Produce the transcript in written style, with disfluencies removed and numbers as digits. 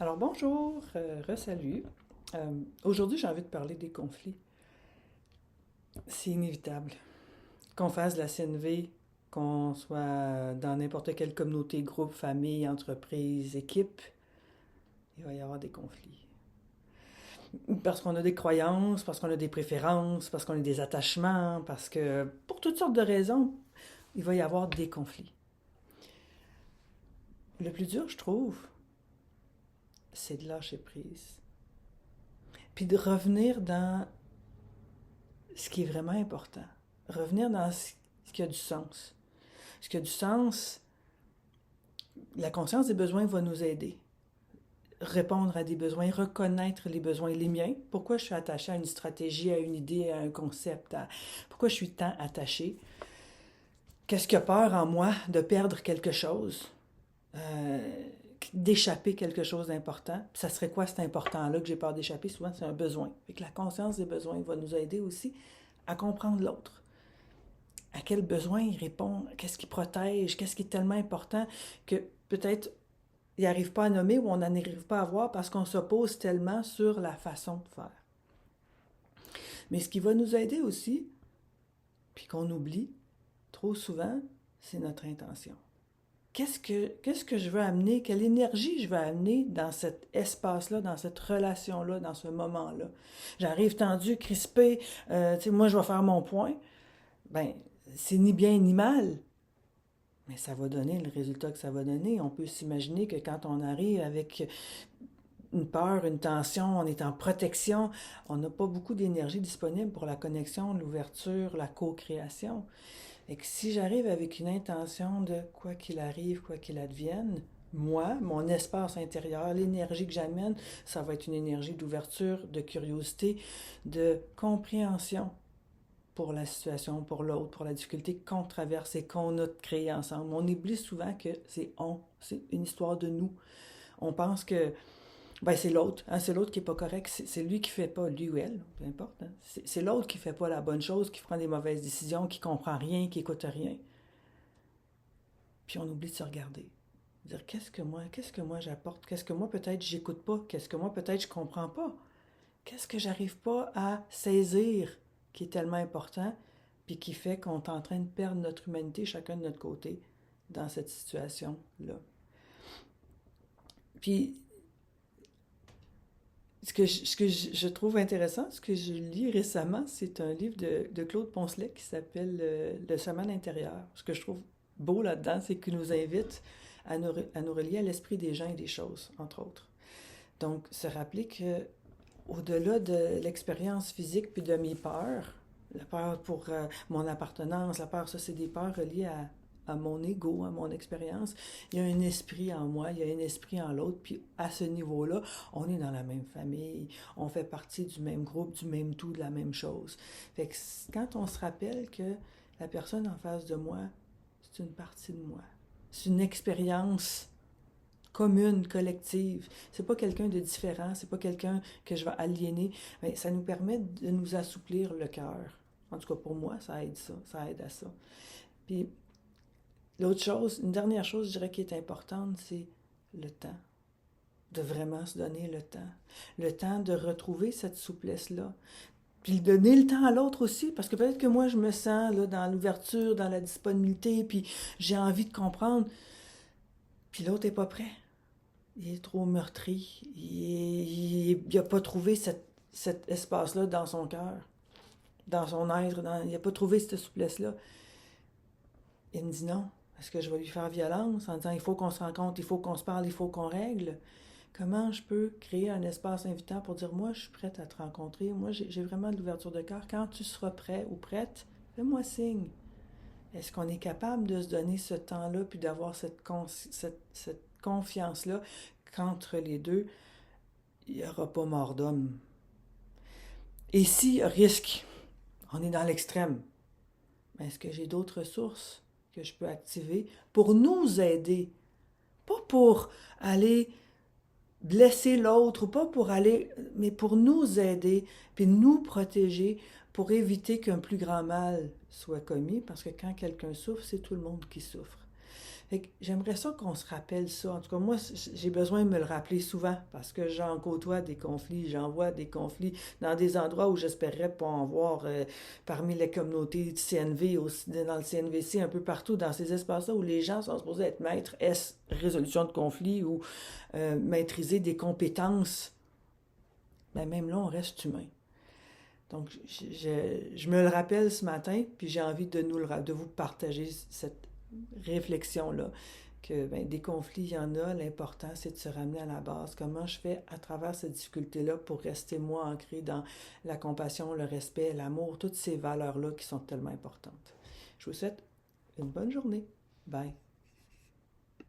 Alors bonjour, re-salut. Aujourd'hui, j'ai envie de parler des conflits. C'est inévitable. Qu'on fasse de la CNV, qu'on soit dans n'importe quelle communauté, groupe, famille, entreprise, équipe, il va y avoir des conflits. Parce qu'on a des croyances, parce qu'on a des préférences, parce qu'on a des attachements, parce que pour toutes sortes de raisons, il va y avoir des conflits. Le plus dur, je trouve, c'est de lâcher prise. Puis de revenir dans ce qui est vraiment important. Revenir dans ce qui a du sens. Ce qui a du sens, la conscience des besoins va nous aider. Répondre à des besoins, reconnaître les besoins, les miens. Pourquoi je suis attachée à une stratégie, à une idée, à un concept, pourquoi je suis tant attachée. Qu'est-ce qui a peur en moi de perdre quelque chose, d'échapper quelque chose d'important. Ça serait quoi cet important-là que j'ai peur d'échapper? Souvent, c'est un besoin. Fait que la conscience des besoins va nous aider aussi à comprendre l'autre. À quel besoin il répond, qu'est-ce qui protège, qu'est-ce qui est tellement important que peut-être il n'arrive pas à nommer ou on n'en arrive pas à voir parce qu'on s'oppose tellement sur la façon de faire. Mais ce qui va nous aider aussi, puis qu'on oublie trop souvent, c'est notre intention. Qu'est-ce que je veux amener, quelle énergie je veux amener dans cet espace-là, dans cette relation-là, dans ce moment-là. J'arrive tendu, crispé, moi je vais faire mon point. Ben, c'est ni bien ni mal, mais ça va donner le résultat que ça va donner. On peut s'imaginer que quand on arrive avec une peur, une tension, on est en protection, on n'a pas beaucoup d'énergie disponible pour la connexion, l'ouverture, la co-création. Et que si j'arrive avec une intention de quoi qu'il arrive, quoi qu'il advienne, moi, mon espace intérieur, l'énergie que j'amène, ça va être une énergie d'ouverture, de curiosité, de compréhension pour la situation, pour l'autre, pour la difficulté qu'on traverse et qu'on a créé ensemble. On oublie souvent que c'est une histoire de nous. On pense que c'est l'autre, hein, c'est l'autre qui est pas correct, c'est lui qui fait pas, lui ou elle, peu importe. Hein. C'est l'autre qui fait pas la bonne chose, qui prend des mauvaises décisions, qui comprend rien, qui écoute rien. Puis on oublie de se regarder. Dire qu'est-ce que moi j'apporte, qu'est-ce que moi peut-être j'écoute pas, qu'est-ce que moi peut-être je comprends pas, qu'est-ce que j'arrive pas à saisir qui est tellement important, puis qui fait qu'on est en train de perdre notre humanité chacun de notre côté dans cette situation-là. Puis ce que je trouve intéressant, ce que je lis récemment, c'est un livre de Claude Poncelet qui s'appelle Le chemin intérieur. Ce que je trouve beau là-dedans, c'est qu'il nous invite à nous relier à l'esprit des gens et des choses, entre autres. Donc, se rappeler que au-delà de l'expérience physique puis de mes peurs, la peur pour mon appartenance, la peur, ça c'est des peurs reliées à mon ego, à mon expérience. Il y a un esprit en moi, il y a un esprit en l'autre, puis à ce niveau-là, on est dans la même famille, on fait partie du même groupe, du même tout, de la même chose. Fait que quand on se rappelle que la personne en face de moi, c'est une partie de moi, c'est une expérience commune, collective. C'est pas quelqu'un de différent, c'est pas quelqu'un que je vais aliéner. Mais ça nous permet de nous assouplir le cœur. En tout cas, pour moi, ça aide à ça. Puis, l'autre chose, une dernière chose, je dirais, qui est importante, c'est le temps. De vraiment se donner le temps. Le temps de retrouver cette souplesse-là. Puis donner le temps à l'autre aussi, parce que peut-être que moi, je me sens là, dans l'ouverture, dans la disponibilité, puis j'ai envie de comprendre, puis l'autre n'est pas prêt. Il est trop meurtri. Il n'a pas trouvé cet espace-là dans son cœur, dans son être. Il n'a pas trouvé cette souplesse-là. Il me dit non. Est-ce que je vais lui faire violence en disant il faut qu'on se rencontre, il faut qu'on se parle, il faut qu'on règle? Comment je peux créer un espace invitant pour dire moi je suis prête à te rencontrer, moi j'ai vraiment de l'ouverture de cœur. Quand tu seras prêt ou prête, fais-moi signe. Est-ce qu'on est capable de se donner ce temps-là puis d'avoir cette confiance-là qu'entre les deux, il n'y aura pas mort d'homme? Et si risque, on est dans l'extrême, mais est-ce que j'ai d'autres ressources que je peux activer pour nous aider? Pas pour aller blesser l'autre, ou pas pour aller, mais pour nous aider, puis nous protéger, pour éviter qu'un plus grand mal soit commis, parce que quand quelqu'un souffre, c'est tout le monde qui souffre. Fait que j'aimerais ça qu'on se rappelle ça. En tout cas, moi, j'ai besoin de me le rappeler souvent parce que j'en côtoie des conflits, j'en vois des conflits dans des endroits où j'espérais pas en voir parmi les communautés de CNV, aussi, dans le CNVC, un peu partout, dans ces espaces-là où les gens sont supposés être maîtres, est résolution de conflits ou maîtriser des compétences. Ben, même là, on reste humain. Donc, je me le rappelle ce matin, puis j'ai envie de vous partager cette réflexion-là, que ben, des conflits, il y en a, l'important, c'est de se ramener à la base. Comment je fais à travers cette difficulté-là pour rester, moi, ancré dans la compassion, le respect, l'amour, toutes ces valeurs-là qui sont tellement importantes. Je vous souhaite une bonne journée. Bye.